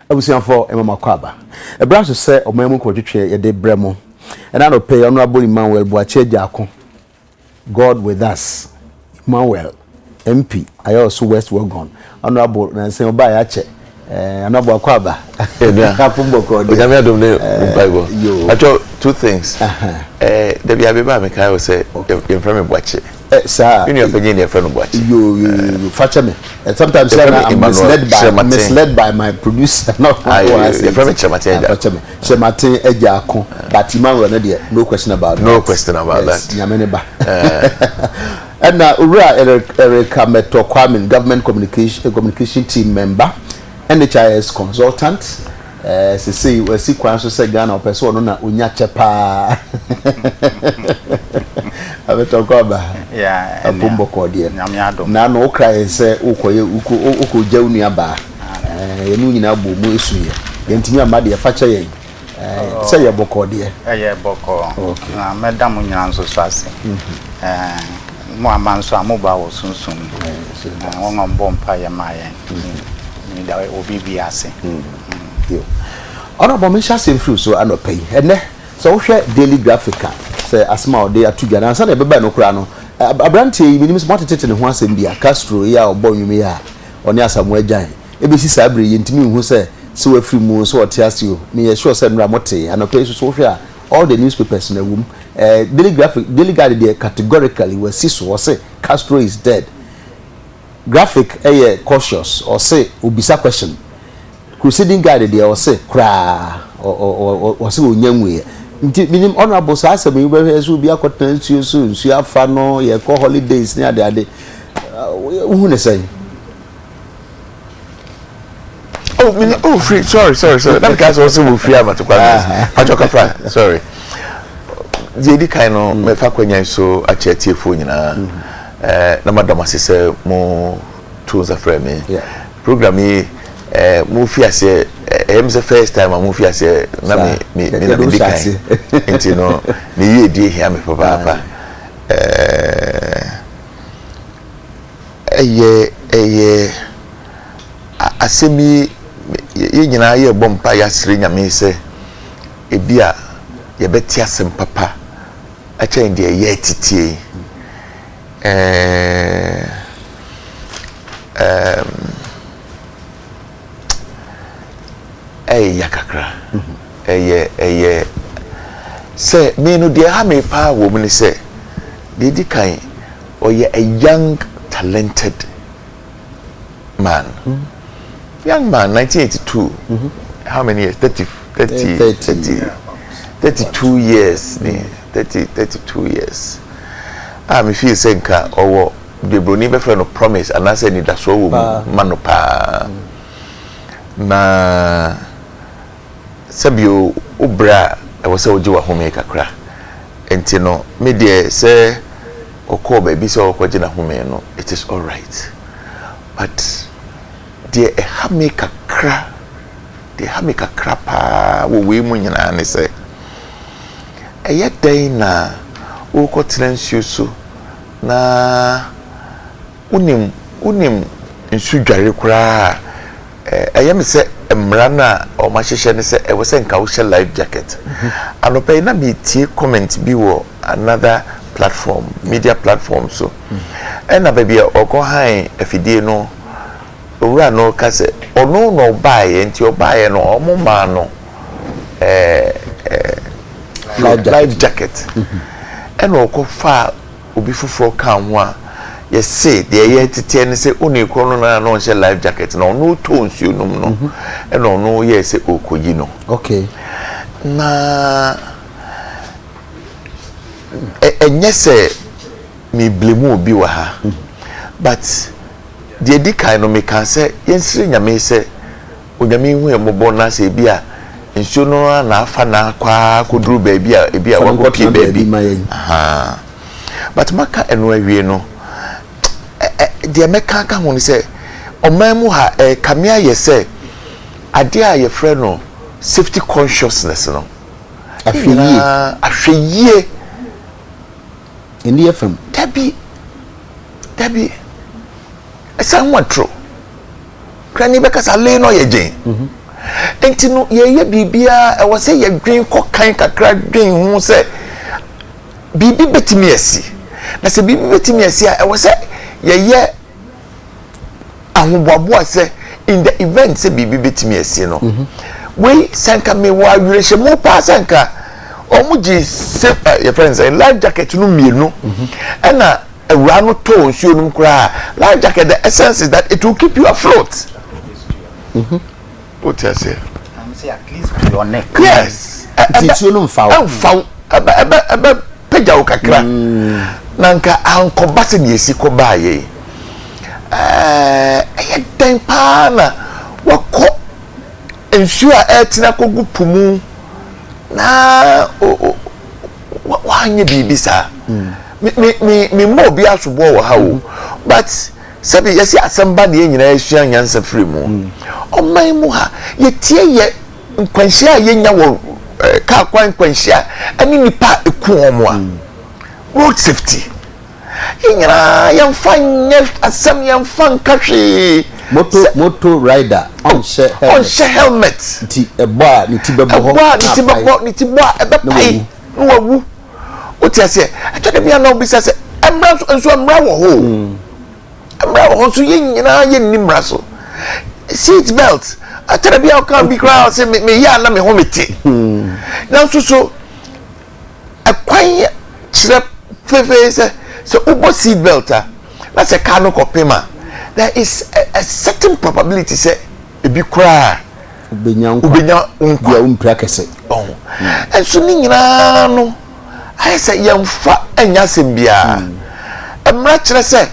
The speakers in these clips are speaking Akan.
abusianfo emama kwaba e branch say omamu ko twetwe ye de bremo and I no pay honorable Emmanuel Boacheja ako God with us Emmanuel MP I also West Wagon honorable na say oba ya che honorable kwaba Kapumbo ko de me adom ne Bible actually two things there be abeba me kai say in front of Boache sir you know opinion in front of Boache you fetch me sometimes I'm misled by my producer not in front of Chemate eja ako but Emmanuel no question about that nyamene ba and now Erika Meto Kwame government communication team member NHIS consultant say we see kwan so say Ghana person no na onya chepa abeto kwaba apumbo ko de na no kra say ukoye uko unu aba yenu nyina bo mu esuye yentimi amade ya facha yen say ye boko de boko na medam nyina nso so ase mo amanso amoba wo sunsun won bompa ye mayen da obi bi ase yo honorable mention sem free so anopay ene so wo hwe daily graphic say asma o dey atu gana san e beba no kura no abrantie yi minim smart tete ne ho asem bia Castro ya obonwumi ya oni asamu agyan e be sisa abre ye ntimi hu say se wa free mu so otiase o me ye sure say nra mote anopay so hwe a all the newspapers na wum daily guide dey categorically we see so say Castro is dead. Graphic cautious or say ubisa question crusading guide there or say cra or say onyanwe minim honorable say say me be so bi akotan so afa no ye call holidays ni ade who ne say free sorry that guys also will free about to kwame sorry the kind of me fa kwanya so a chetiefo nyina na madam asese mo tools afre me program yi mo fi ase em the first time mo fi ase na me di kai enti no me ye die hia me papa eye asemi ye nyina ye bompa ya sire nyame se ebia ye beti asem papa a chen de ye titie yakakra say me no de ha me pa wo me say de di kan or ye a young talented man young man 1982 how many years 32 years 32 years me feel say nka owo de broni be friend no promise and I say ni da so wo manopa na sabio obra e wo say oji wa home kakra enti no me de say okọ ba bi say okọ na home no it is all right but de ha me kakra pa wo we mu nyina ne say eye dan na okọ trensuo so na unim nsu dware kura ayem se emra na o ma hyehyɛ ne se e wo se nka wo hyɛ life jacket anope na me tie comment bi wo another platform media platform so na baby okɔ han afidie no owura no ka se ono no baaye nti o baaye no o mo ma no life jacket ena okɔ fa obi fufuro kan ho a ye say de ye tete ne say oni kro no na no she life jacket no no to nsuo num no e no no ye say okoyi no okay na enye say me blame obi wa ha but de di kan no me kan say yensire nyame say onyame hu e mobo na say bia nsuo no na afa na kwa koduru ba bia wa kopi ba bi aha but maka eno awie no de meka ka ho ni say omamu ha kamia ye say ade a ye frɛ no safety consciousness no ahweye in the FM tabi esa nwatro krani beka sa le no ye gen enti no ye bibia e wo se ye dwen kokan kakra dwen hu se bibi betimi asi na se bibi betimi asi a e wo se ye ahoboabo se in the event se bibi betimi asi no we sanka me wa wireshe mo pa sanka omuji se your friends in life jacket no mienu na awura no to nsuo no kura life jacket the essence is that it will keep you afloat. What you say? I'm say at least to your neck. Yes. Nsuo no mfa aba peja o kakra nanka anko base ne esi ko baaye den pa na wako nsuo a etina kogu pumu na wanye bibi sa me mo bi asobo wo ha o but sabi yesi asamba ne nyina esua nyansa free mu oman mu ha yetie ye nkwanhia ye nya wo ka kwan nkwanhia ani nipa eku omo a road safety nyina yamfanya asam yamfan kahwe moto rider on share helmet ti eba ni ti bebo ho ni ti bo ebe pai no wawu o ti ase atode bia na obi sase emra so emra wo ho emra wo ho so nyina ye nimra so seat belt atode bia kan bi crowd say me ya na me ho meti na so akwan chire fefe so ubo seat belt na se car no kopema there is a certain probability say e bi cry ubenya ya umpra kese enso ni nyina no ai say yemfa anya sembia emra kire say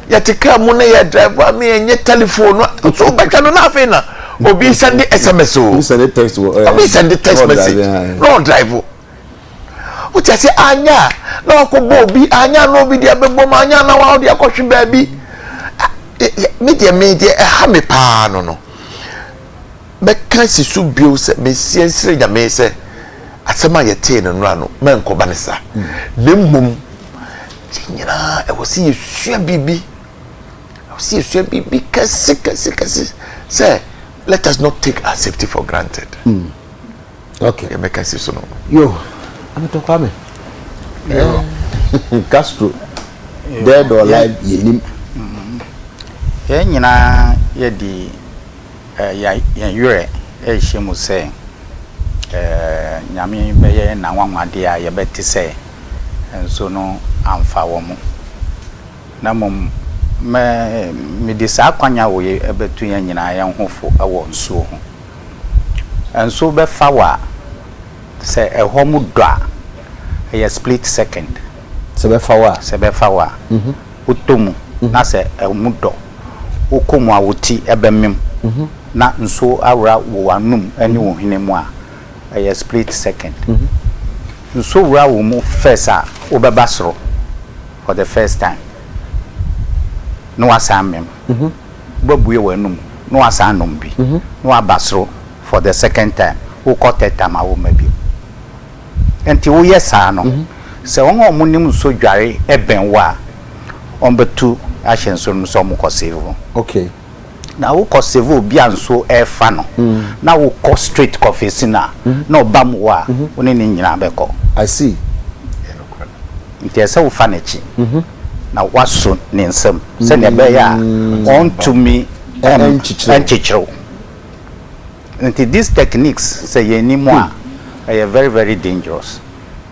yatika mu na ya driver me enye telephone so betwa no na afi na obi send SMS o send text obi send text message no drive o ti say anya na ko bo bi anya no bi dia bebo ma anya na wa dia kwhwe ba bi media ha me pa no be kan si su bio se me siensire nya me se asema ye te no no men ko ba ne sa le mum nyina e wo si yesua bibi kasi say let us not take our safety for granted. Okay, you make us so no yo I'm to come Castro dead or alive yenim ye nyina ye di ya yure e hyimu se nyame be ye na nwanwade a ye beti se enso no amfa wo mu na mum me di sa kwanya wo ye ebetu ye nyina ye nhofo ewo nso ho enso be fa wa se ehom do a ye split second se be fa wa utomu na se ehom do ukomu awuti ebemem na nso awra wo anum ani wo hene mu a ye split second nso wura wo mu first a obeba soro for the first time no asamem babuye wanum no asanum bi no abasoro for the second time wo koteta ma wo mabi enti wo yesa no se won omunim so dware eben wa on betu ahyen so no so mo koseve. Okay, na wo koseve obi anso e fa no na wo ko straight coffee na na obam wa woni ni nyina beko. I see. Nti ese wo fa na chi na waso ne nsam se ne be ya on to me enchichiro. Nti these techniques say ye ni mo a are very very dangerous.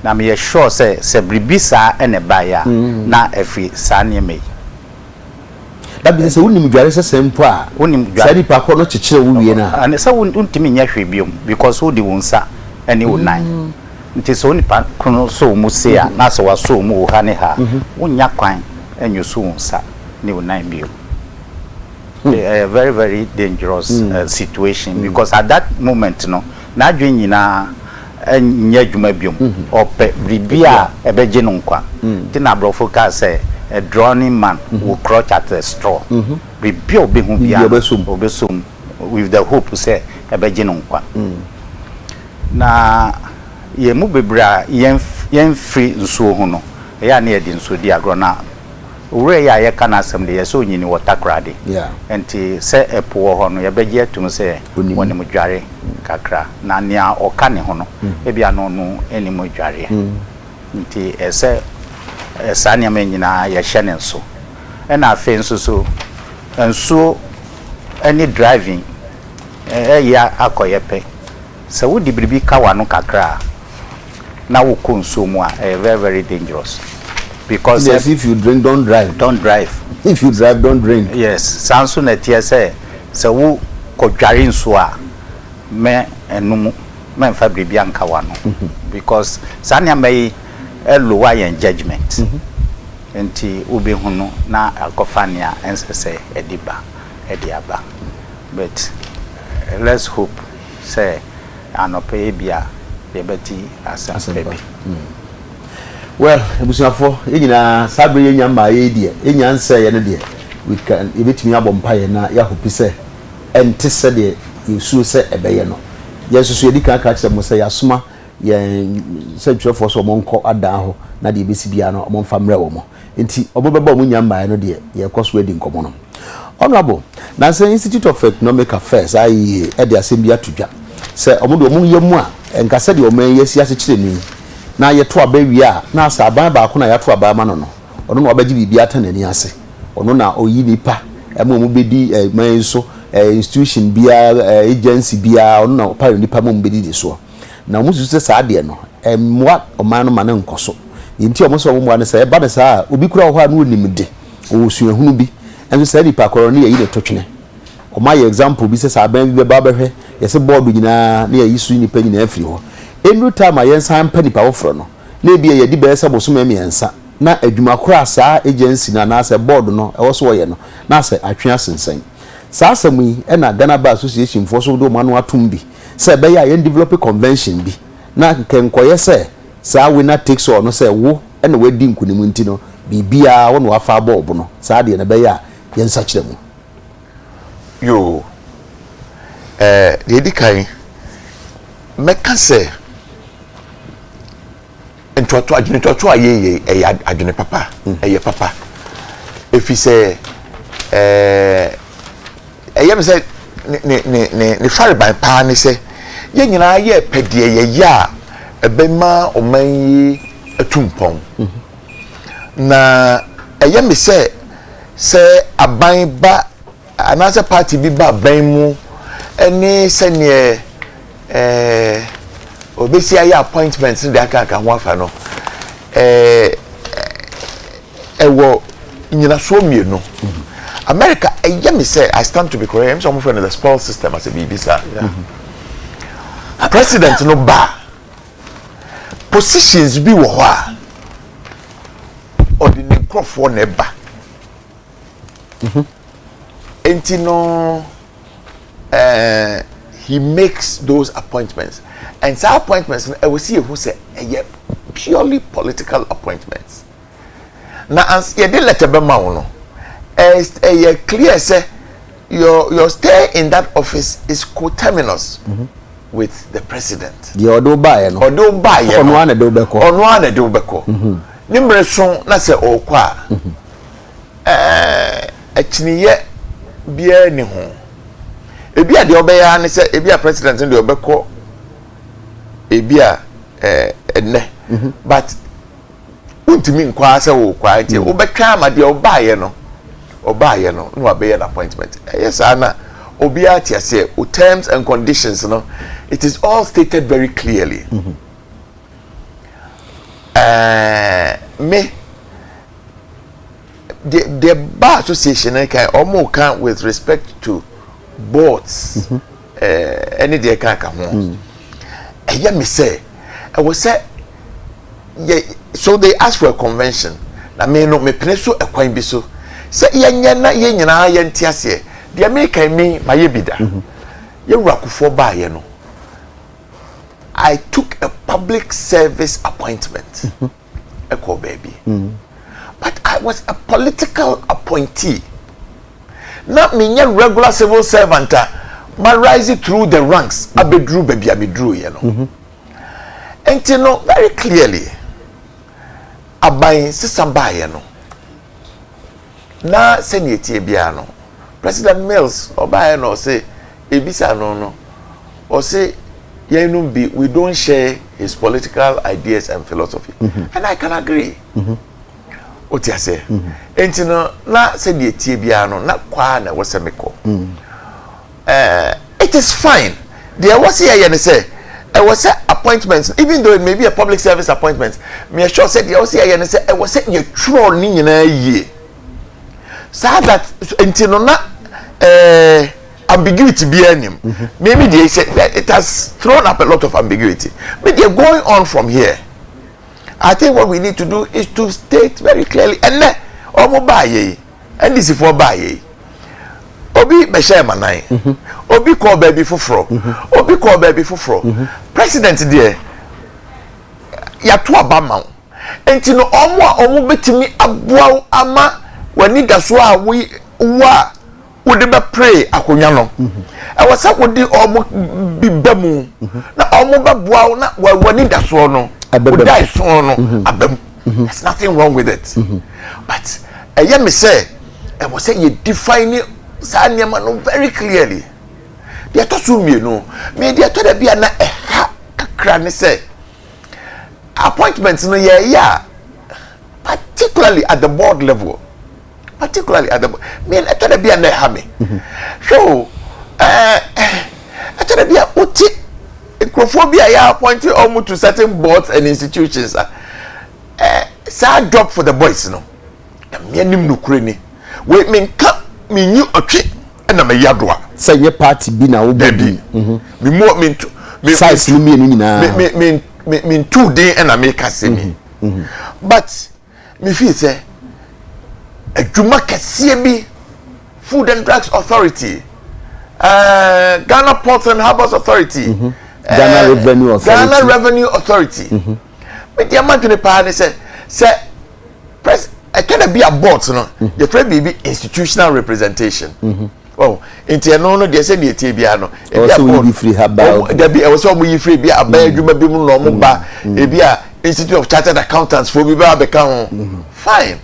Na me sure say bribisa ene ba ya na efi sa ne me. That be say unim dware se sempo a unim dware sadi pa ko no chichire wo wie na and say untimi nya hwe biom because wo di wonsa ene wo nan nti so ni pa kono so mu se a na so waso mu wo ha ne ha wonya kwan enyo so wonsa ne wo nan biom. A very very dangerous situation because at that moment no na adwen nyina nya dwuma biom ope bribia ebeje no nkwa ti na brofo ka say a drowning man will crouch at the straw. We build be obesum with the hope to say ebeje no nkwa. Na ye mu bebra yen free nsuo ho no ya na ye di nsuo di agro na ure ya ye kana asem de ye so nyini water krade yeah enti se epo ho no ye beje atum se woni mo dware kakra na nia oka ne ho no e bia no no eni mo dware nti ese esania menyina ye hye ne nso na afi nso so nso any driving ya akoyepe se wo di bribi kawa no kakra na wo konso mu a very very dangerous because yes, if you drink don't drive if you drive don't drink yes sanso na tie se wo kodware nso a me enum me mfa bribi ankawa no because sania mai lower your judgment enti obi hunu na akofania ensese ediba ediaba but let's hope say anope bia debeti asempebi well ebusuafo enyina sabre yenya ma ye die enya nse ye ne die we can ebetimi abompa ye na ya hopi se ente se de yesu se ebeye no yesu so edika aka kire mo se yasoma ye se twefo so monko ada ho na de besi bia no mo mfa mre wo mo enti obobeba mo nya ma ye no de ye koso edi nkomo no honorable Nasa Institute of Economic Affairs ai ede asembia tudwa se omodo omu yemu a enkase de oman yesi asechire ni na ye to aba wi a na asa aban ba ko na ya to aba ma no ono na obaji bibia tanani ase ono na oyi nipa ema omu bedi man so institution bia agency bia ono na pa nipa mo bedi di so na omu su se sa de no emwa oman no ma ne nkoso yinti omu so omu ne se ba de sa obi kura ho a no nimde o suahunu bi enso se nipa koroni yi de totwene o ma ye example bi se sa ban bi ba behwe ye se board nyina na yi su nipa nyina afiri ho enu time a yensan pa nipa wofro no na bi ye di be se boso miensa na adwuma kora saa agency na se board no e wo so ye no na se atwe asensan saa asem yi e na Ghana Bar Association for so do manu atum bi se be ya yen develop convention bi na kenkoye se saa winner takes all no se wo e na wadi nkunimu nti no bibia wo no wafa board no saa de na be ya yensa kire mu yo yedi kai meka se entoto aye adwene papa eye papa efi se eye me se ne fare ban pa ne se ye nyina ye pedie ye ya ebema oman atumpon na eye me se aban ba another party bi ba ban mu eni se ne obesi aye appointments de aka ho afa no ewo nyina so mienu America eye me say I stand to be correct I'm some friend of the spoil system as a BBC president no ba positions bi wo ho a ordinary crofo ne ba enti no he makes those appointments and some appointments I will see who say purely political appointments now as you did let be ma no clear say your stay in that office is coterminous with the president the odo ba ye no ono ane do beko nimre so na say okwa achiniye bia ni ho ebia de obeya ne se ebia president de obeko ebia enne but untimi nkwa se wo kwa nti obetwa ma de obaye no no abeye an appointment yes ana obia tiase o terms and conditions no it is all stated very clearly me the bar association can almost count with respect to boards any day can come on and me say I was say so they asked for a convention na me no me peneso a kwan bi so say yenya na yenyina yentiase the American me my bida ye rakufo ba ye no I took a public service appointment a call baby but I was a political appointee. Not me regular civil servant. My rising through the ranks. I bedrew baby, I bedrew, you know. And you know very clearly, I buy system buy, you know. na seni etie bia no President Mills obaye no say ebisa no or say we don't share his political ideas and philosophy. And I can agree. What you say? Entino na seni etie bia no na kwa na wasemeko. It is fine. There was here say I was appointments, even though it may be a public service appointment. Me sure said there was here say I was saying you throw ni na ye. So that until na ambiguity be anim. Maybe they said that it has thrown up a lot of ambiguity. But they're going on from here. I think what we need to do is to state very clearly and then omo baye and this is for baye. Obi mesha manai. Obi call baby fufro. Obi call baby fufro. President there ya to abama. Enti no omo betimi aboa ama wani da so a we wa wode be pray akonya no. E was say wode omo bibamu na omo beboa na wani da so no. Wode die so no abam. There's nothing wrong with it. But me say I was say you define Sanyama no very clearly. They are to me no. Me they are to be na kakra ne say appointments no yeah. Particularly at the board level. Particularly at the me I to be na ha me. So I to be a uti microphobia ya appointed almost to certain boards and institutions. Sad job for the boys no. Me nim no kure ni. We me me new otwe na me yadoa say ye party bi na wo bi me mo me size ni me nyina me two day na me ka se me but me feel say adwuma kase bi Food and Drugs Authority Ghana Ports and Harbors Authority Ghana Revenue Authority me dia madwene pa ne say I can't be a board, no. The friend be institutional representation. Oh, into no, they say the Tibiano. Also, we free about there be also we free be a bear, you may be normal bar, Institute of Chartered Accountants for we become fine.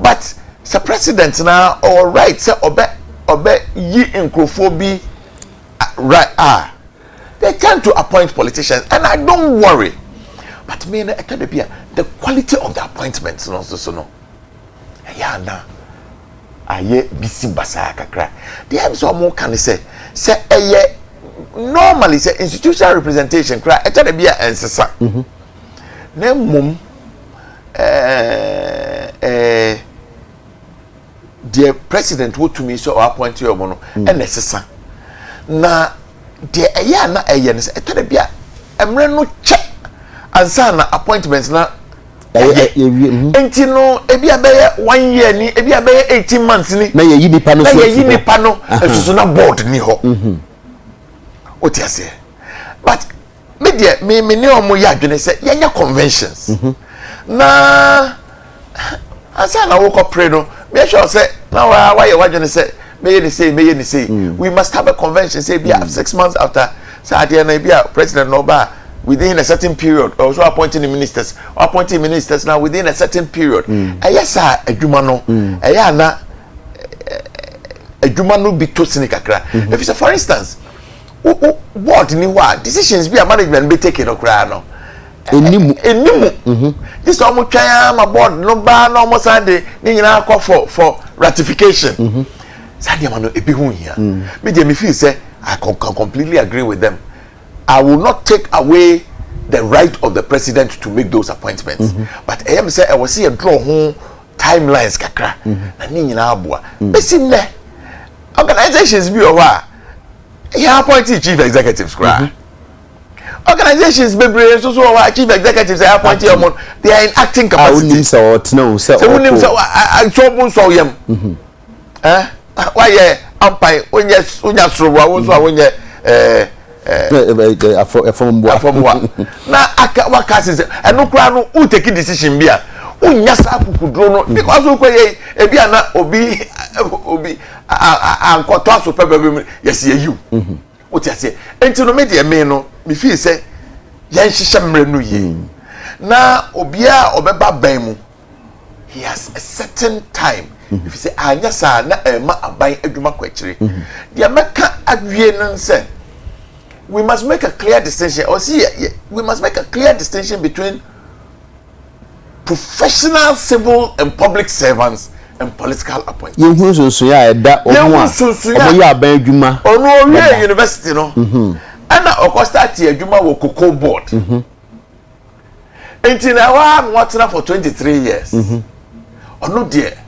But the president now, all right, sir, obey ye incrophobia, right? They tend to appoint politicians, and I don't worry. But me, I can't be the quality of the appointments, no, so no. Yeah, na aye bisi basa kakra there am so more can say normally say institutional representation kra e tell bia ensesa na mum the president who to me so appoint you no and ensesa na the aya na eye ne say e tell bia emre no che ansa na appointments na enti no ebi abeye 1 year ni ebi abeye 18 months ni na ye yi nipa no so na board ni ho oti ase but me ne omo ya adwene se yenya conventions na asa na wo ko pray no me sure say na why you adwene se me ni say we must have a convention say be 6 months after say there na be president no ba within a certain period, also appointing the ministers now within a certain period. Yes, sir, a jumano, a jumano be to sinikakra. If it's for instance, what ni what decisions be a management be taken or crano. This almost try my board no bar no more Sunday, then call for ratification. Sadia mano epihu here. Me feel say I can completely agree with them. I will not take away the right of the president to make those appointments. But I am say I will see a draw home timelines kakra. Na ni nyina aboa. Besi ne organizations bi o wa. He appointed chief executives kra. Organizations bebre so wa chief executives they appoint them. They are in acting capacity. Unim say what no say. So unim say I so bun so yam. Why ampai onya srowa wo so awonye afomwa na aka wakasi se eno kura no u take decision bia unya sa kukudro no because o koye e bia na obi ankoto aso pebebe yes you o ti ase enti no media me no me feel say yan hihye mre no ye na obia obeba ban mu he has a certain time if you say anya sa na ma aban adwuma kwachire dia meka adwie no say we must make a clear distinction or see we must make a clear distinction between professional civil and public servants and political appointees. You who so ya da omo ya ban adwuma ono we university no ana okosta ti adwuma wo cocoa board until now what for 23 years ono there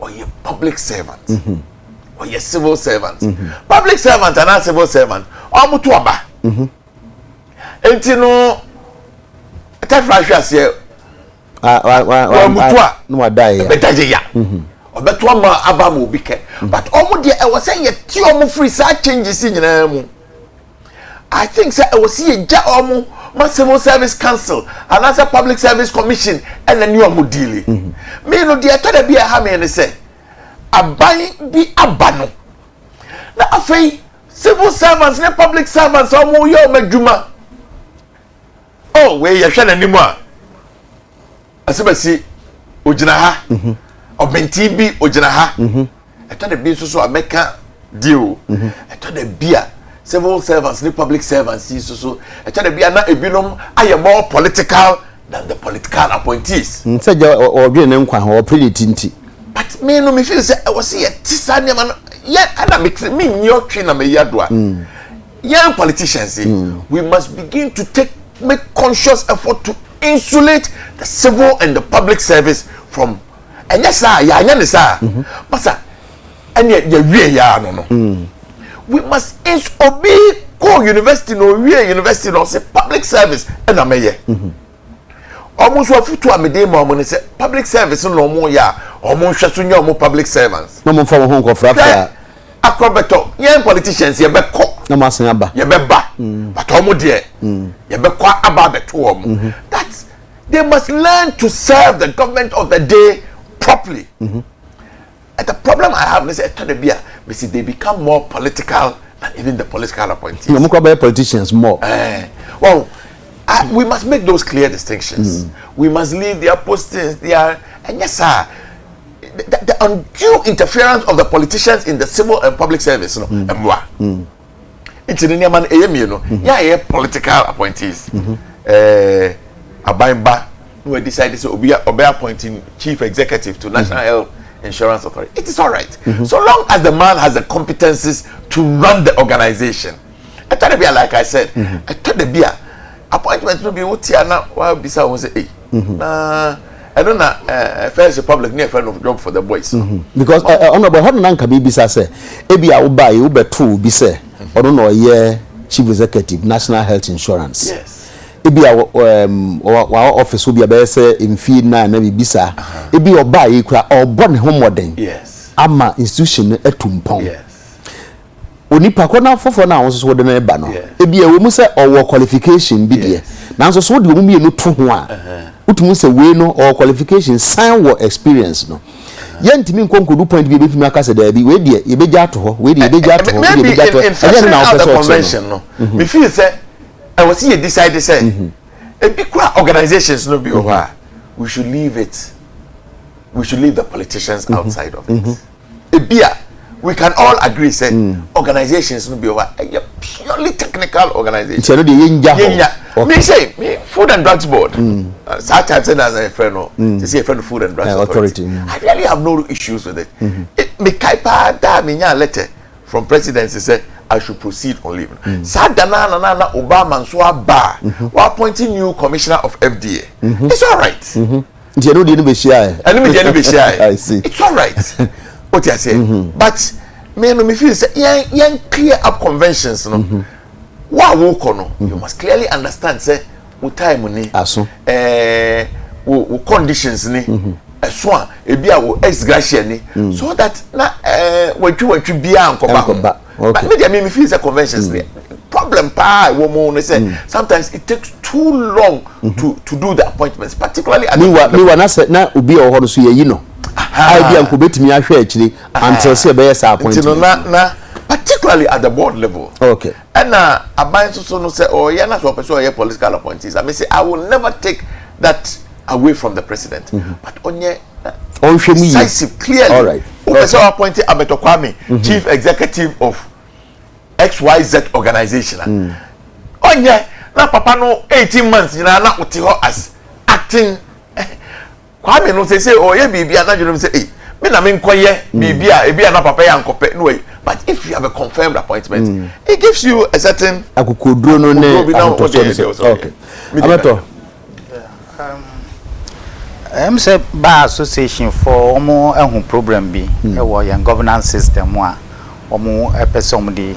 or you public servant or you civil servant public servant and civil servant omo to aba until no tafrashas here no wadai ya obeto ama aba mo bi ke but omo there e was say ye ti omo free sa changes nyina mu I think say e was see ja omo ma civil service council and as a public service commission and the new omo deal me no there to da bi ha me ne say aban bi abano na afei civil servants and public servants omo yo madwuma oh we ye hwe na nimu a asibasi ojina ha obenti bi ojina ha eto de bi so ameka deal eto de bia civil servants ni public servants so eto de bia na ebinom aye more political than the political appointees nseja odwe ne nkwa ho predicting nti but me no me feel say I was here tisa ne man yeah ana me nyotwe na me yadoa young politicians we must begin to make conscious effort to insulate the civil and the public service from and yes sir ya nya ne sir masa and ya wie ya no we must obey go university no wie university no say public service and ameye almost afutu amede ma mo say public service no mo ya omo hwe so nya omo public servants no mo fa ho nkofrafra akrobeto young politicians ye be ko na masen aba ye be ba but omo de ye be kwa aba beto omo that they must learn to serve the government of the day properly. And the problem I have is that they become more political than even the political appointees. No, politicians more. Well, we must make those clear distinctions. We must leave their postings there. And yes, sir, the undue interference of the politicians in the civil and public service. It's in the man, you know, yeah, political appointees. Abaimba who decided to be appointing chief executive to National Health Insurance Authority. It is all right. So long as the man has the competencies to run the organization. I thought be like I said, I thought the beer appointment will be Utiana while Bisa was say, I don't know, First Republic near friend of job for the boys. Because honorable Hodnan can be Bisa say, Ebia Uba, Uber 2 be say, I don't know, yeah, chief executive, National Health Insurance. Yes. Ebi our office will be a say in fee na na bibisa ebi oba yi kura obon ho modern yes ama institution etumpon yes onipa ko na fofo na won so de na eba no ebi e wo mu say owo qualification bi de na so so de wo mu no to ho a utumu say we no or qualification sign wo experience no yentimi nkonkodu point bi betumi aka say da bi we de ye beja to ho we de ye beja to ho we de beja to ho the convention no me feel say I was here decided say a big organizations no be over. We should leave it. We should leave the politicians outside of it. A beer, we can all agree say organizations no be over. A purely technical organization. Me say me Food and Drugs Board. Sometimes as a friend to see a friend of Food and Drugs Authority. I really have no issues with it. Me kaipa da me nya letter from presidency say I should proceed on leave. Sadana na Obama so aba. We appointing new commissioner of FDA. It's all right. You know the be share. I see. It's all right. What you say? But me feel say yan clear up conventions no. Wa wo kono. You must clearly understand say wo time ni. Aso. Wo conditions ni. So ebi a wo ex gratia ni. So that na watwi bia ankoba. But me feel the conventions there. Problem pa woman say sometimes it takes too long to do the appointments, particularly at me wana say na obi o ho so ye no I be anko betimi ahwe akiri until say be say appointment na particularly at the board level. Okay. And aban so no say oh yeah na so person or political appointees. I mean say I will never take that away from the president. But onye decisive clearly. All right. So appointed Abeto Kwame, chief executive of XYZ organization. Oh yeah, na papa no 18 months na uti ho as acting. Kwame no say oh yeah bibia na you say eh me na me nkoye bibia e bia na papa ya nkope no way. But if you have a confirmed appointment, it gives you a certain akukodro no ne okay. Abeto say bar association for omo ehun problem bi e wo yan governance system a omo epesom di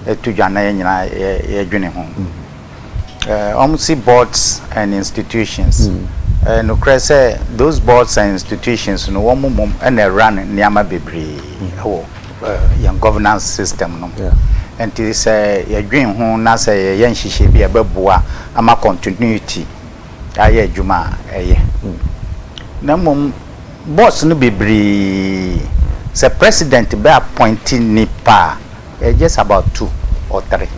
etudwana nyina ye dwene ho omo see boards and institutions no say those boards and institutions no omo mom and run niama bebre wo yan governance system no and it say ye dwen ho na say ye nhihye bi ebeboa ama continuity aye adwuma eye na mom boss no bebre say president be appointing nipa just about 2 or 3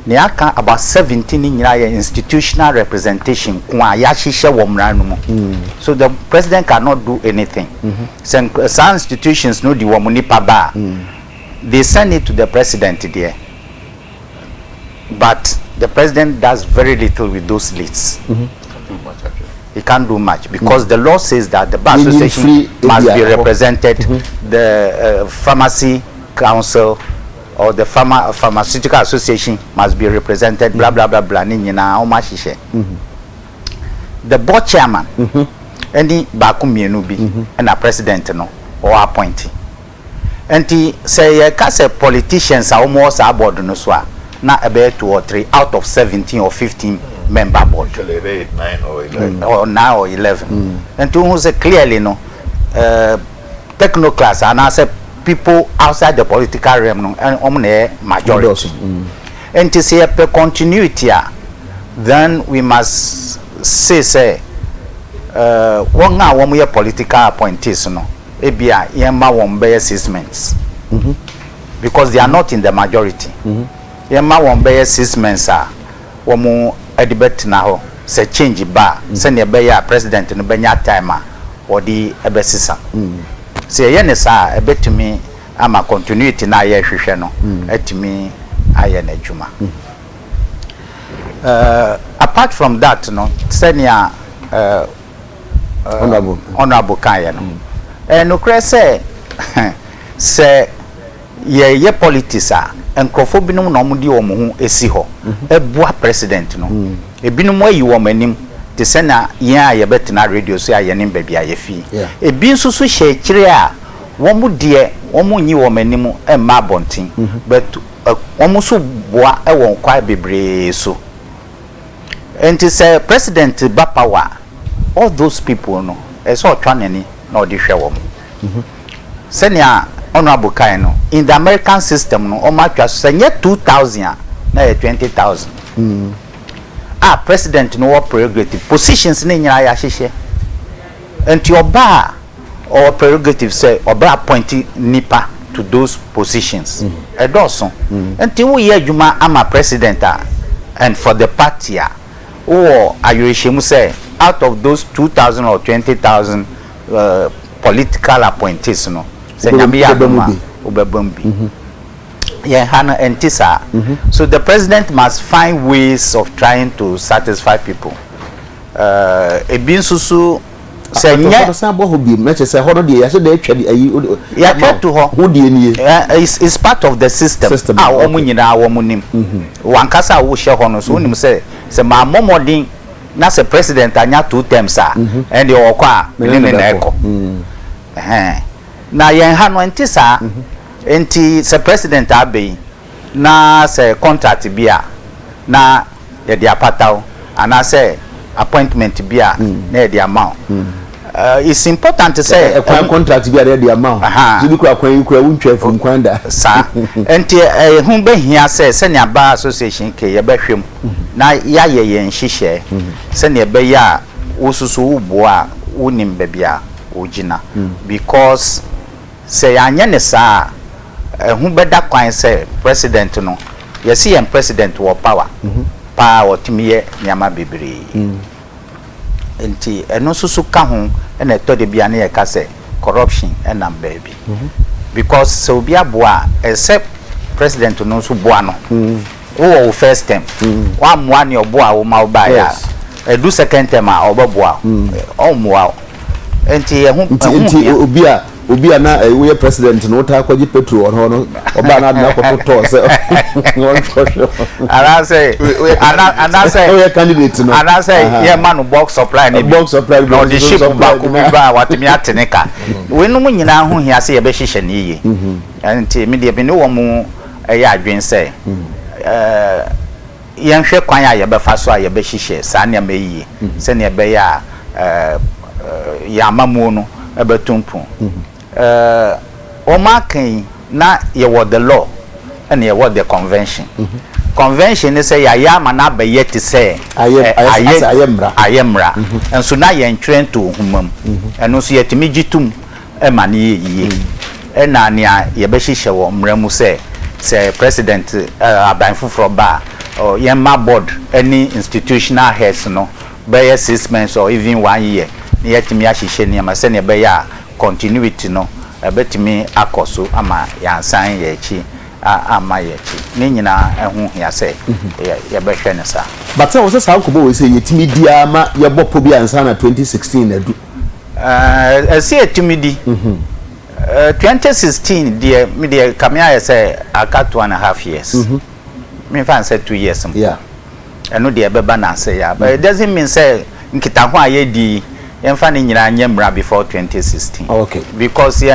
ne aka about 17 nyira ye institutional representation kwa ya hihye wo mra no mo so the president cannot do anything some institutions no di wo nipa ba they send it to the president there but the president does very little with those leads. He can't do much because the law says that the bar association must be represented, the pharmacy council or the pharmaceutical association must be represented, blah blah blah blah. The board chairman, any bakumienu bi, and a president no or appointee. And he say politicians are almost aboard no swa na about 2 or 3 out of 17 or 15 member board. 8, 9 or 11. Or 9 or 11. And to who say clearly no technocrats and I say people outside the political realm no and majority. And to say a continuity then we must say one now when we are political appointees no ebia yema won be 6 months because they are not in the majority. Yema won be 6 months womu debate na ho se change ba se ne be ya president no benya time or the ebesisa se ye ne sa ebetumi ama continuity na ye hwehwe no atumi aye na adwuma apart from that no senior honorable kan no no kre se ye politics enkrofo binum na omudi omo ho esi ho ebua president no ebinum ayi wo manim te se na yen aye betina radio so aye nim ba bia ye fi ebi nso so hye kire a wo mu de wo mu nyi wo manim emma bontin but wo mu so boa e won kwa bebre so enti se president bapawa all those people no e so twanani na odi hwe wo mu senia honorable Kaino in the American system no o matwa so nye 2000 na 20,000 president no what prerogative positions ni nyira ya hihye enti oba or prerogative say oba appoint nipa to those positions edoso enti wo ye adwuma ama president and for the party or ayohemu say out of those 2,000 or 20,000 political appointees no so the president must find ways of trying to satisfy people ebinsusu say it's part of the system wankasa wo hye ho no so unim say ma momodin na say president anya 2 terms and the okwa na eko na yen ha no ntisa enti se president abey na se contract bia na ye dia pataw ana se appointment bia na ye dia amount it's important to say a contract bia na dia amount so bi kura kwan kura wuntwa fu nkwanda sa enti hu be hia se ne aba association ke ye behwem na ya ye yen hihye se ne be ya wosusu ubo a wonim be bia ogina because say anya ne sa hu beda kwan say president no yes he president wo power pa otimiye nyama bebre enti eno susu ka ho and a to the biane e ka say corruption and am baby because so be aboa except president no so boa no o first term one your boa o ma ba ya e do second term a oboboa o moa enti obi a na we president no ta kwaji petrol no oba na na koto se ana say we candidate no ana say ye man box supply na box supply no the ship back ba watimi ateneka we no nyina ho hia se ye be hihye na yiye enti me de be ne wo mu ya adwen say yen hwe kwan a ye be fa so a ye be hihye sa na me yiye se ne be ya ya mamu no ebe tumpu o makin na ye what the law and ye what the convention convention is say ya ma na be yet say ayemra and so na ye train to humam and so ye timi gitum e ma na ye e na nia ye be hihye wo mramu say president aban fufro ba or ye ma board any institutional heads no be 6 months or even 1 year yet me ahihye ne ma se ne be ya continuity no betimi akoso ama ya san ye chi ama ye chi ne nyina ehu hia se ye be hwe ne sa but say sa nkobo we say yetimi di ama ye bopo bi ansa na 2016 adu see yetimi di 2016 die me die kamia ye say aka 2.5 years me fan say 2 years yeah eno die be ba na say ya but it doesn't mean say nkita ho aye di yenfa ni nyina nyemra before 2016 okay because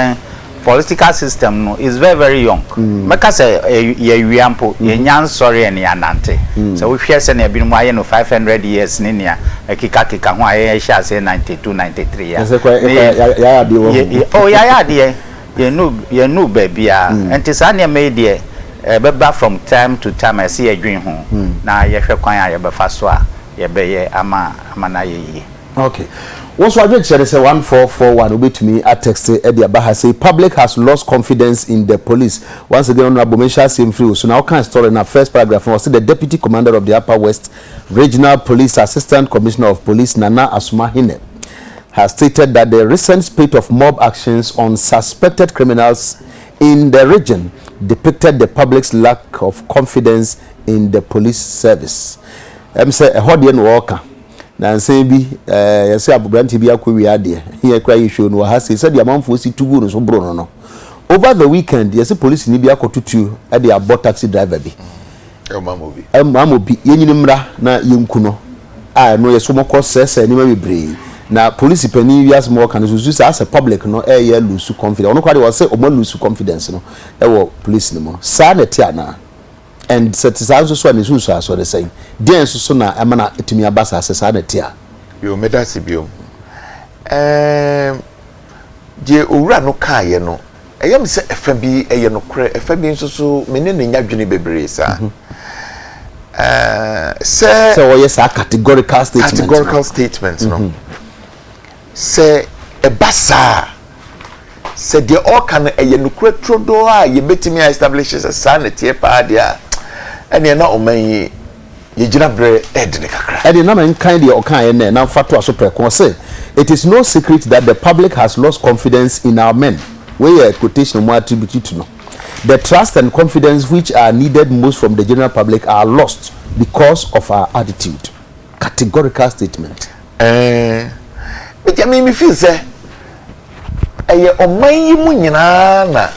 political system no is very very young make say ye wiampo ye nyan sorry and ya nante so we hwe say na bi no aye no 500 years ni nia kika ho aye sha say 92 93 years ya de wo oh ya de ye no babia enti sa na me de beba from time to time I see adwin ho na ye hwe kwan a ye befa so a ye be ye ama na ye okay. Once I say 1441 obetumi a text Ediabaha say public has lost confidence in the police. Once again, Honorable Mensha same free. So now can story in the first paragraph was the Deputy Commander of the Upper West Regional Police Assistant Commissioner of Police Nana Asumahine has stated that the recent spate of mob actions on suspected criminals in the region depicted the public's lack of confidence in the police service. Say a hodian walker. Na say bi yesi abubranti bi akwa ade here kwa issue no ha say the amanfo si tugu no so bro no over the weekend yesi police ni bi akotutu e de abort taxi driver bi mamobi yenyini mra na yenku no no yeso moko sese ni ma bebre na police pani wias mo kan so say as a public no ye lose confidence ono kwa de say o mo lose confidence no e wo police ni mo sa na ti ana and satisfaction so na so so the same den so na amana etimi abasa asesa na tia yo medasi biom je owura no kaaye no eyam se efa bi eye no kre efa bi nso so mene ne nyadwene bebre sa se o yes a categorical statement no se ebasa se de all kan eye no kre trodo a ye betimi establish sa na tie pa dia ene na oman yejina bre edne kakra ene na man kind de okan ene na fato aso preko say it is no secret that the public has lost confidence in our men where quotation more attributed to no the trust and confidence which are needed most from the general public are lost because of our attitude. Categorical statement. Me feel say na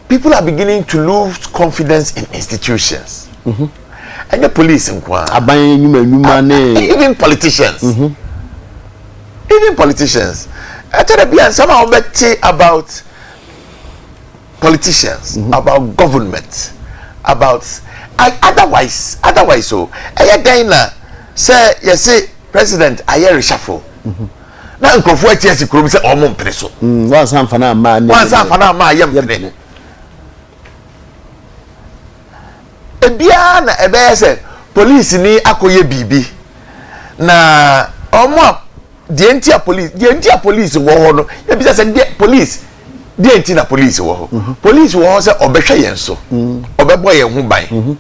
people are beginning to lose confidence in institutions. And the police even politicians. Even politicians. I tell you, somehow better about politicians, about government, about otherwise so. Say yes, President, I hear reshuffle. Now, Kofu TS Krum say Omon Preso. Once I'm for now, man. Ebiana ebe say police ni akoye bibi na omo the entire police wo ho no e bi say police the entire police wo ho police wo ho say obehwe yen so obebo yen hu ban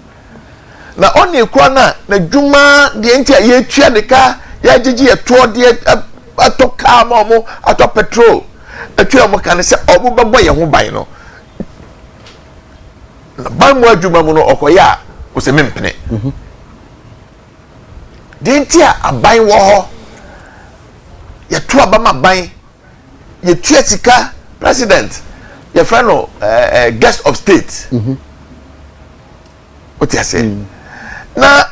na oni ekwa na dwuma the entire ye tua de ka ya gigi ye to de ato car mo ato petrol atwa mo kan se obo bebo ye ho ban no ban mo adwuma mu no okoya o se mempene dentia aban wo ho ye to abama ban ye tua sika president your friend no guest of state what you say na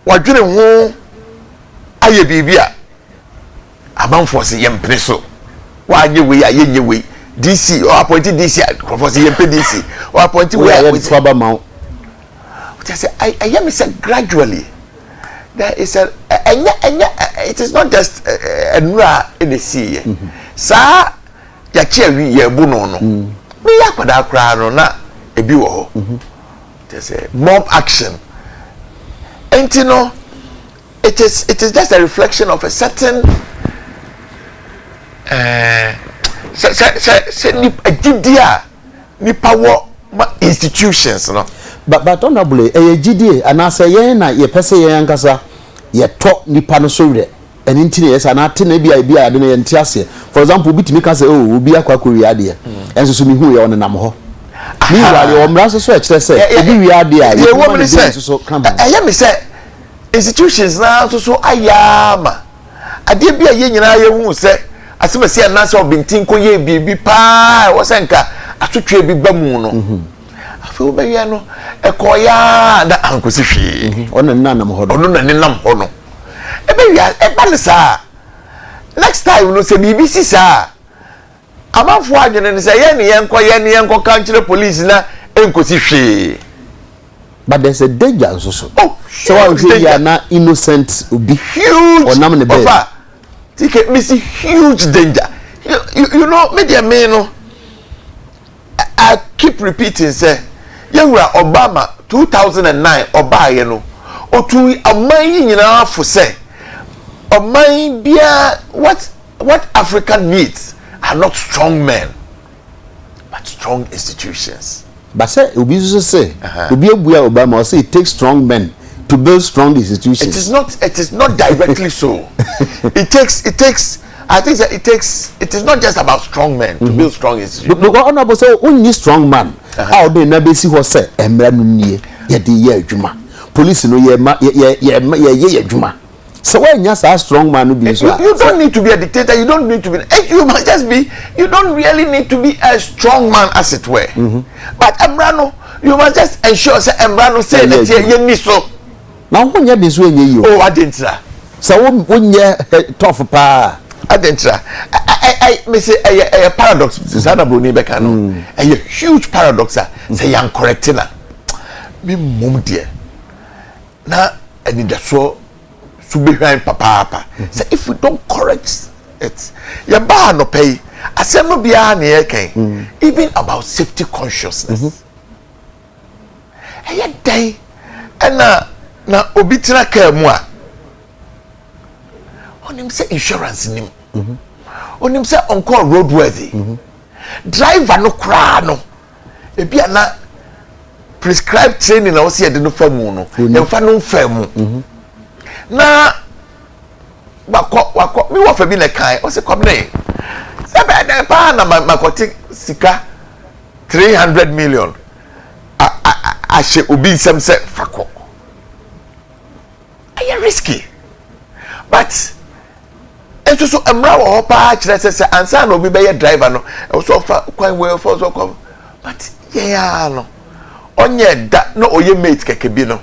wadwene ho aye bibia amanfo se yempene so wa anye we aye nye we DC or appointed DC for se yempe DC or appointed we with Faba Mount. What you say I hear me say gradually there is it is not just a nura in the sea sa ya chewi ye bu no no me ya kwada kra no na ebi wo ho they say mob action and you know it is just a reflection of a certain ni power institutions no but honorable GDA and I say yen na ye pese yen kasa ye to nipa no so re and intine yes and ate na bia de na yente ase for example bitimi ka say oh obi akwa wi ade enso so mi hu ye on nam ho ni wale o mra so e kire say obi wi ade a ye wo me say so me say institutions na so ayama ade bia ye nyina ye hu say asemasi na say obintin ko ye bibi pa wo senka atwetwe bi ba mu no afi obeya no ekoya da ankosi hwe ono nanam ho ono nanam ho no ebalisa next time no say BBC sa amanfo adwene ne say ye ne yenko kanchire police na enkosi hwe but there's a danger so oh so I say you are not innocent obi huge or nam ne be take me see huge danger you know media me no I keep repeating say yewura Obama 2009 obaye no otu aman nyina fo say oman bia what Africa needs are not strong men but strong institutions. But say obi so say obi ebua Obama say it takes strong men to build strong institutions. It is not directly so. it takes I think that it is not just about strong men to build strong institutions. Because honorable say only strong man how they na be see ho say emra no nie ye de ye adwuma police no ye adwuma so when you say strong man no be so you don't need to be a dictator, you don't need to be you must just be, you don't really need to be a strong man as it were. But emra no you must just ensure say emra no say that ye ni so now when you this way you oh I didn't try so when you tough pa I didn't try I me say a paradox Susanna Bruni Beka no a huge paradox say you correcting me mum dear na and in the so behind papa say if we don't correct it your bar no pay asem bia na ye even about safety consciousness e dey na obi tira ka mu a onim say insurance nim onim say on call roadworthy driver no kra no e bia na prescribed training na o se de no famu no e fa no famu na wako mi wo fa bi na kan o se kom ne se be na pa na makoti sika 300 million a she obi sem se fako are risky but eso so emra wo pa kire se ansa na obi be ye driver no e so fa kwan we for so kom but yeah no onye da no oye mate keke bi no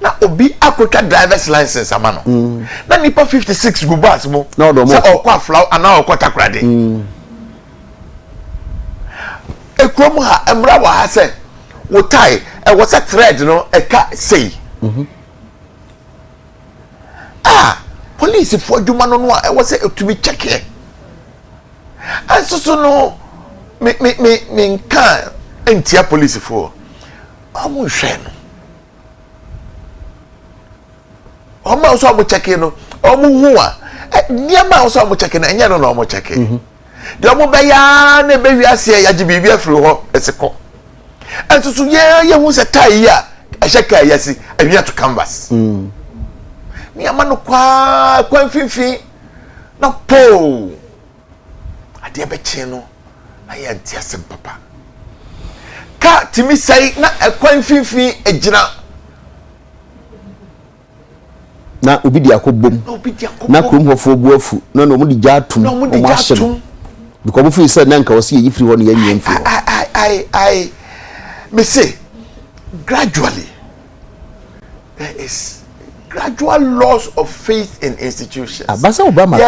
na obi akota driver's license ama no na nipa 56 go bus mo no do mo say okwa flow ana okwa takrade ekrom ha emra wa ha say wo tie e wo say thread no e ka say police for dwuma no no e wo say to be check here aso no me nka entia police for amu hwe no omo so amu check no omu hu a niam so amu check na enya no omu check de omu be ya na be wi ase ya ji bibi afiri ho eseko ensusu ye hu se tai ya eheka yasi ehia to canvas niam no kwa finfin na po ade be che no aye antiasem papa ka timi sai na ekwan fifi agina na obi di akobom na kromhofo bu afu na no mu di jatum o ma hye because before you said nanka was yi free one yan fi I me say gradually there is gradual loss of faith in institutions. Abasa Obama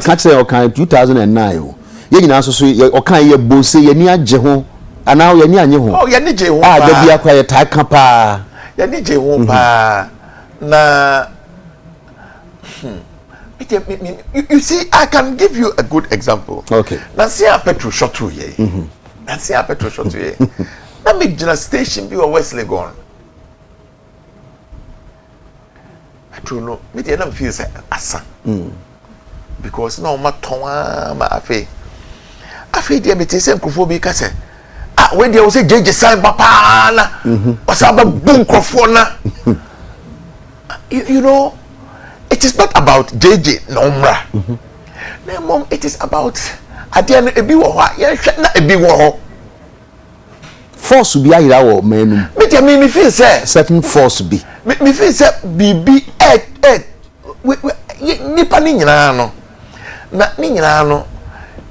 can say o kan 2009 o ye nyina so o kan ye bo say ye ni age ho ana ye ni anye ho oh ye ni je ho da bia kwa ye ta kan pa ye ni je ho pa na you see I can give you a good example. Okay. Na see a petrol shot through ye. Na see a petrol shot through ye. Na make general station be Wesley gone. I don't know. Me dey na feel say asa. Because na o ma ton ma afi dey me say nkofo bi ka say ah we dey o say jeje sign papa na. O say ba bu nkofo na. You know, it is not about JJ Nomra. No, mom, it is about Adiana Ebi Waha, na Ebi Waha. Force be ayira wo manum. Me feel say certain force be. Me feel say BB nipa ni nyina no. Na ni nyina no.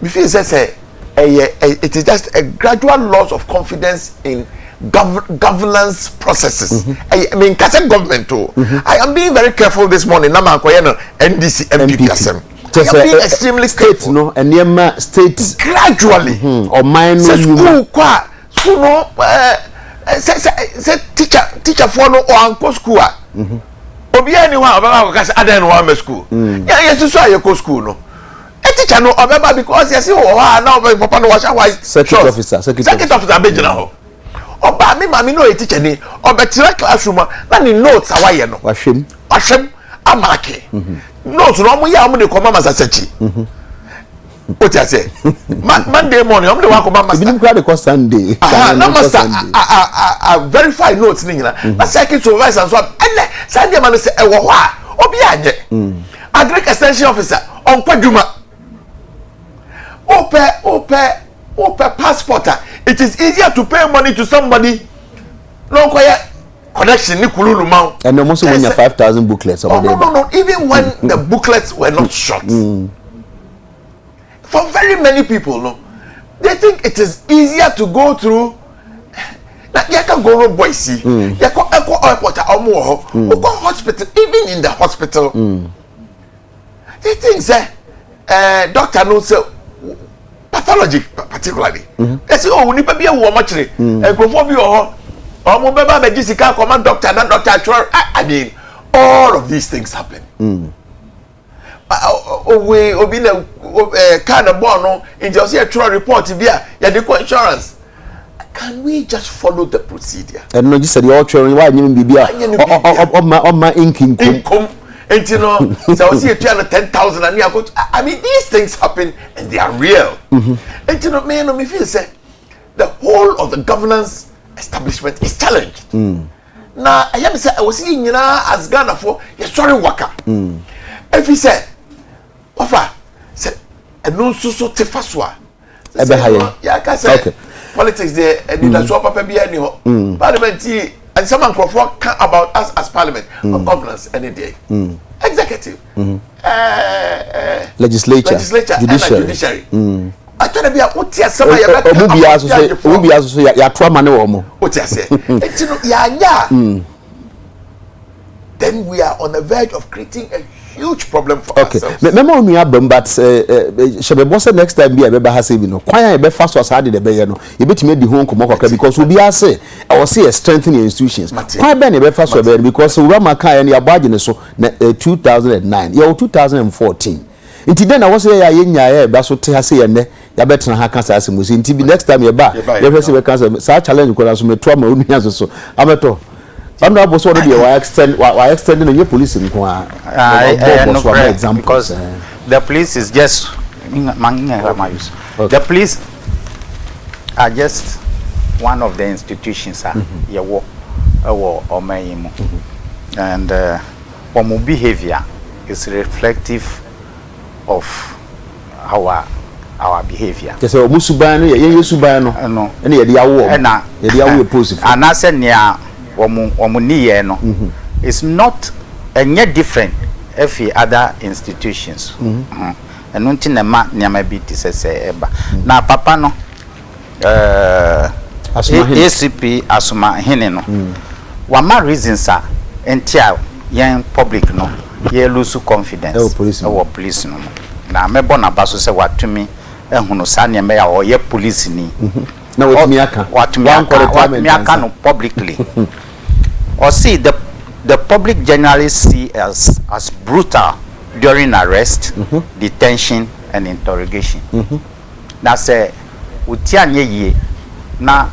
Me feel say it is just a gradual loss of confidence in governance processes. I mean, Kasa government too. I am being very careful this morning. Nama koyeno NDC MPP asem. I am being extremely careful. No, and yema state gradually. Or mine no school no. Say teacher for no or uncle school. Obi anyone obaba ko kasa adan no am school. Yeah, yes so ayo school no. A teacher no obaba because you see now papa no washa why secretary officer abegina ho. Oba me mami no teacher ni obetira classroom na ni notes awaye no wahwem amake notes no mo ya mo de koma masasechi o ti ase Monday morning mo de wa koma master binim kra de ko Sunday na master verify notes ni nyina na second supervisor so ele Sunday man say e wo ho a obi anye agric extension officer on kwaduma ope passport. It is easier to pay money to somebody no quiet connection ni kululu ma and almost when you 5,000 booklets no even when the booklets were not short for very many people no they think it is easier to go through like you can go road boys see you can go airport or hospital even in the hospital they think say doctor no say pathology particularly they say oh nipa bia wo machire enkrofo bi ho omo beba be gisika command doctor na doctor I mean all of these things happen we obi na kind of born no in just here true report bia ya dey insurance. Can we just follow the procedure and no just say all true why nyim bibia o ma income and you know, so I see a 10,000 and I mean, these things happen and they are real. And you know, man, me feel say the whole of the governance establishment is challenged. Now, I am say I was seeing as Ghana for your sorry worker. If he said, offer, said, and no so tefaswa. Yeah, I can say politics there and that's what Papa be anyhow. Parliament and someone can about us as parliament on governance any day. Executive, legislature, judiciary. I tell you, what you say? Then we are on the verge of creating a huge problem for ourselves. Remember when we have them, but Shebebosa next time be a baby has even no. Quite a bit fast was added the bayano. You bet me the home come because we be say I will say strengthening institutions. Quite many be fast because we run Makai and your budget so 2009, you're 2014. Until then I was say yeah, that's what I say and ya better na cancer as musi. Until next time you back, you see cancer. Such challenge because me trauma only as so. Amato. I'm not supposed to be extending the new police in Kwa. Because the police is just the police are just one of the institutions and behavior is reflective of our behavior. Yes, so musuban no ye suban no ene ye de awo ye de awo positive anase nea omo niye no it's not any different every other institutions eno nti na ma nyama bi ti sese eba na papa no ACP asuma hene no wa ma reasons are entia yen public no ye lose confidence our police no na mebo na baso se watumi ehunu sane me ya oye police ni na watumi aka no publicly or see the public generally see as brutal during arrest detention and interrogation na say utianye ye na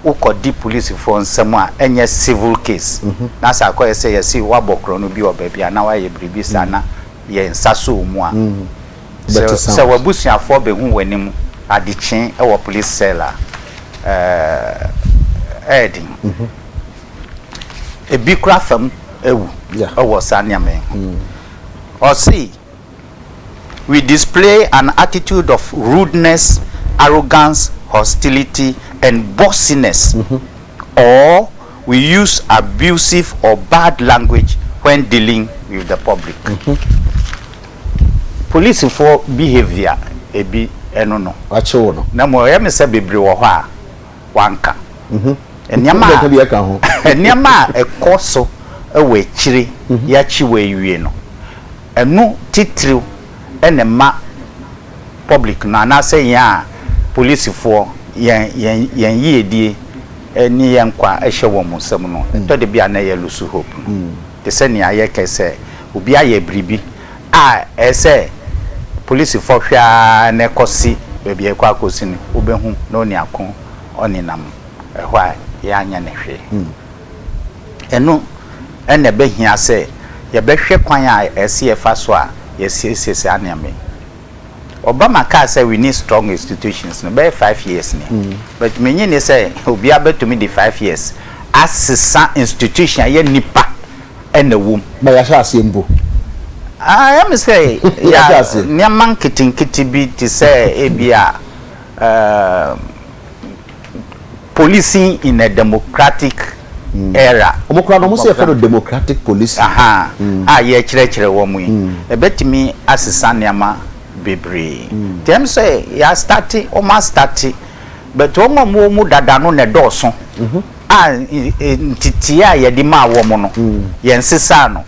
ukodi police for nsem a enye civil case na sa akoye say yesi wabokro no bi obabia na wa ye bribi sana ye nsaso mu a so wabusuafo be hu wanim adichen e wo police cell edin e bi kra fam ewu e wo saniame or see we display an attitude of rudeness, arrogance, hostility and bossiness or we use abusive or bad language when dealing with the public. Police for behavior ebi eno no acho no na mo yem se bebre wo ho a wanka eniama ekoso ewe chire ya chiwe yiwe no enu titiriw enema public na na say ya police for yen yiedie eni yenkwa ehye wo musem no to de bia na ye lusu hope de se ni aye kese obi aye bribi a ese police for hwa na kosi bebi ekwa akosi ni obehu na oni akon oni nam ehwa ya anya ne hwe enu ene behia se ye behwe kwan a ese ye fa so a ye siesie aneme Obama ka say we need strong institutions no be 5 years ni but menyi ne say obi abetumi di 5 years asesa institution ye nipa ene wom ba ya sha asembo I am say yeah nyaman kitinkiti bi ti say ebia policing in a democratic era omokra no mo say for democratic police ye kire wo mu ebetimi asesa nyama bebre dem say ya start o ma start but o mu dada no ne doso ntitia ye di ma wo mu no ye nsesa no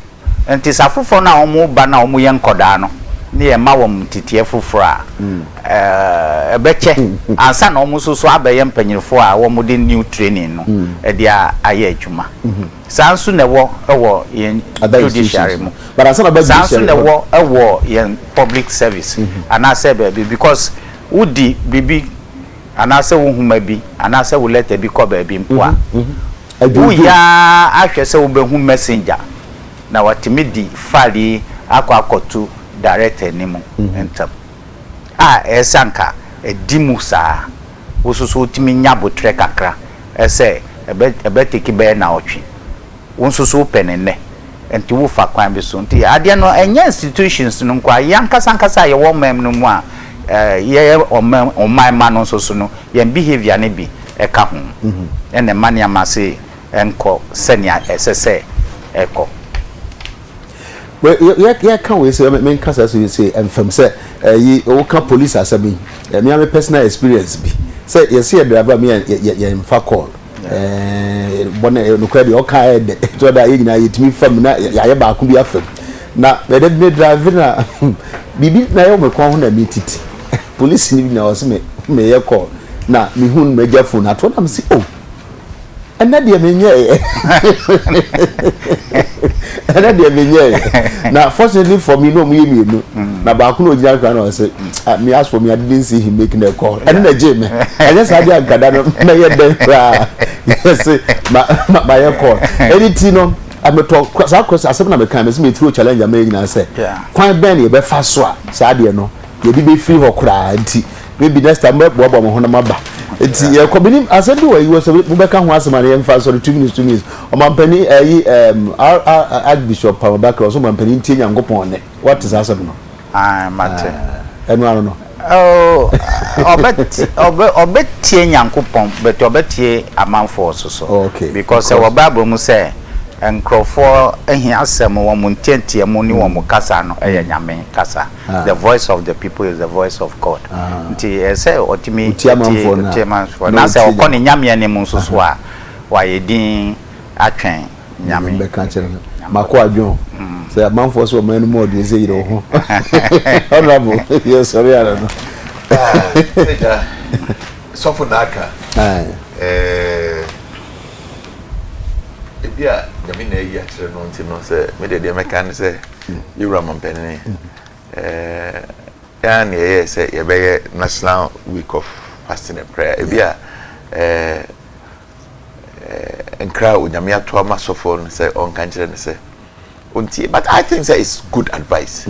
enti safofo na o mu ba na o mu ye nkoda no ne ye ma wo ntitia foforo a ebeche ansa na o mu so abaye mpanyirfo a wo mu de new training no e dia aye adwuma sansu ne wo ye judiciary mu but ansa na ba sansu ne wo ye public service anase baby because udi bibi anase wo huma bi anase wo letter bi ko baby mpoa ya ahwese wo be hu messenger na watimi di fali akotu director nimu entam esanka edimu sa wososo utimi nyabotre kakra ese ebe teki be na otwi wonsoso penene enti wo fa kwan bi so nti ade no enye institutions no kwa yankasa ye wo mem no mu a ye omman ma no soso no ye behavior ne bi eka ho ene mane amase enko senia esese eko yeah can we say men kasa so say enfam say yi o ka police asabi me am personal experience bi say you see a driver me ye mfa call bona no kwa bi o ka head to da yi na yitimi fam na ya ba ku bi afam na me de driver na bibi na yo me kwa ho na me titi police ni na o se me ye call na me hun me ja phone ato na me say oh and that dey me nye and that dey me nye now fortunately for me no me na ba ku no jira kwa na say me ask for me I didn't see him making a call and na jeme I just had that gada no me ye den pra yes my call anything no I'm talk so across asem na me kan me through challenge am na say kwan ben ye be fa so a sa de no ye bi be free ho kra nti maybe next time me bo mo ho na maba enti ye kobinim asedu wa yiwo so bubeka ho asema na ye mfa so 2 minutes o mampani Archbishop Pamabakra so mampani ntie nyankopon ne what is asem no mate eno ano no oh obetie nyankopon but obetie amanfo so okay because our Bible mu say enkrofo ehia asem wo muntentie mu ni wo mu kasa no nyame kasa the voice of the people is the voice of God nti say otimi tiamanfo na say okoni nyame ne mu so a wa yedin atwen nyame be ka chere mako adwon say amanfo so man mu odi say yiro ho honorable yes sorry ara no so for naka ebia nyame na yi akere no nti no se me de meka ne se yura mampene ya na ye se ye be national week of fasting and prayer ebia enkra onyame ato amasofo no se on kan kire ne se onti but I think that is good advice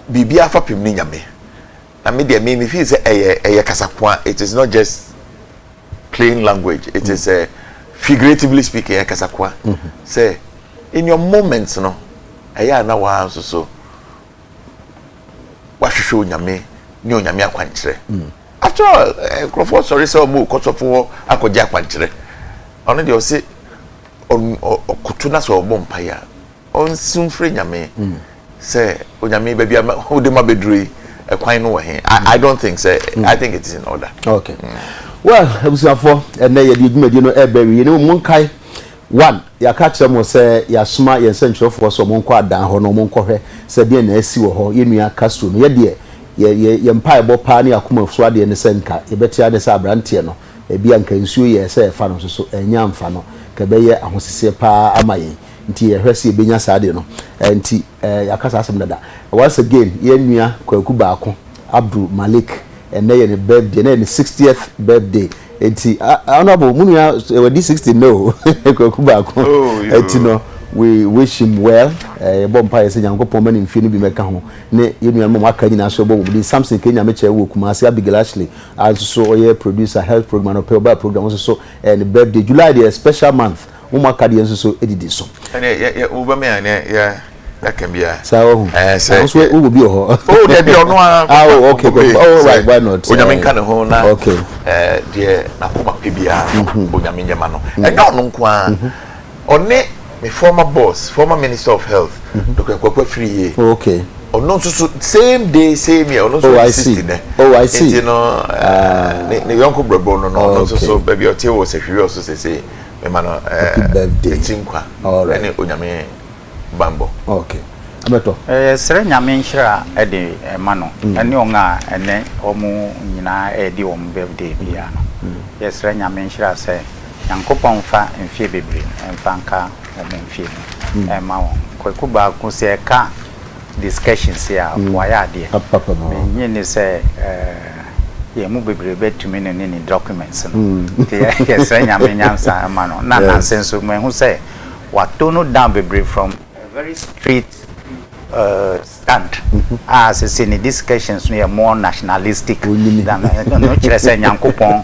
bibia fa pem ni nyame na me de me feel say eye kasakwa it is not just plain language it is figuratively speaking kasakwa say in your moments no eye na wa so wa hwehwe nyame ni onyame akwankyere after all crofo sorry say mo kotofo akogye akwankyere ono de o say okutu na so bompa ya on sunfre nyame say onyame babia wo de ma bedru ekwan no he I don't think say I think it is in order okay well ebusafo ene ye di dwumadi no ebewi ne mo nkai one ya ka kire mo say ya soma ye sentrofo so mo nko adan ho no mo nko hwe say de na asi wo ho ye nua castro no ye de ye mpa ebo pa ne akoma so ade ne senka ye beti ade say abrante no ebi anka nsuo ye say fa no so enya mfa no ka be ye ahosese pa amaye nti ye hwese ebenya saade no nti yakasa asem dada once again ye nua kwaku baako Abdul Malik ene ye ne birthday na 60th birthday nti honorable munua we di 60 no kwaku baako nti no we wish him well bompa ye se nyankopon mani mfi no bi meka ho ne ye nua mo aka nyina so bo di Samson Kenya meche wo Kumasi Abigail Ashley also oye producer health program no pay program so and birthday July the special month uma kadi enso so edidi so ene ya uba me ane ya can be so say so we will be ho there be ono oh okay oh right why not onyame kan ho na okay de na koma pebia onyame nyama no ene ono nko a one my former boss former minister of health Dr. Kwakwa Free okay ono so same day same year ono so 60 there I see you know ne yonko brebo no so baby o tie wo se hwe so say emano tinkwa ene onyame bambo okay ameto sere nyame nhira ede emano ene onga ene omu nyina edi om birthday bia no yes sere nyame nhira se yankopon fa mfie bebre mfanka omu mfie ema won kwaku ba ku se ka discussions ya waya de me nyine se ye mu bebre betumi ne ni documents no yes nyame nyansa ama no na nonsense me hu say watono down bebre from a very straight stand as in the discussions no more nationalistic than no kire say nyankopon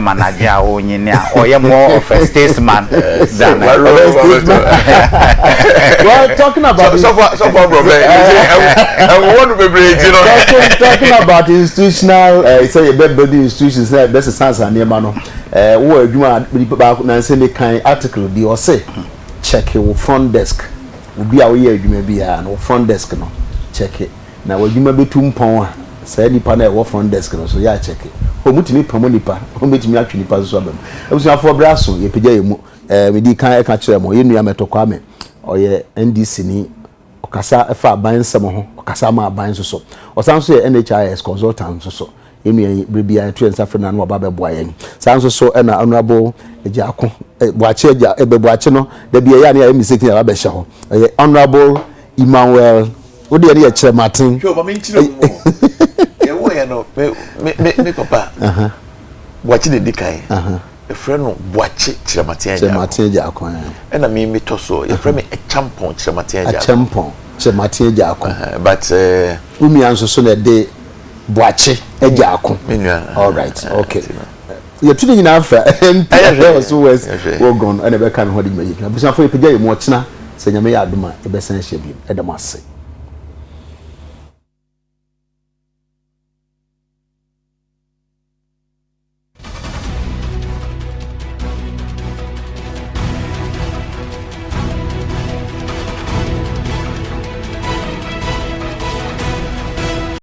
manage a onyini a oye more of a statesman than well talking about so far bro I want to be great you know talking about institutional say your bed institutions that's a sense and near no wo adwuma ba na say make kan article bi o say check your front desk obi a wo ye adwuma bi a no front desk no check it na wadwuma betum pon a say nipa na e wo front desk no so ya check it o mutimi pamo nipa o metimi atwe nipa so abam ebusuafo braso ye pegya ye mu me di kan e ka kire mo ye nua metokwa me oye NDC ni okasa efa aban nsem ho okasa ma aban so osanso ye NHIS consultant so enu brebia to ensa frena no baba boa yen sanso so na honorable ejiako boache eja ebeboache no da bia ya na ya mistake ya baba hye ho honorable Emmanuel odi ya ye kire Martin sure ba me nkire mo ye wo ye no me papa boache de dikai e friend no boache kire Martin ejiako na me to so ye friend me e champon kire Martin ejiako champon kire Martin ejiako but umi anso so na de boache ejiako all right okay you tune nyina afa so west wo gon and be kan ho de mayi abusan fo epija ye mo china sɛ nyame yɛ adoma ɛbɛsan hyɛ bi ɛdam ase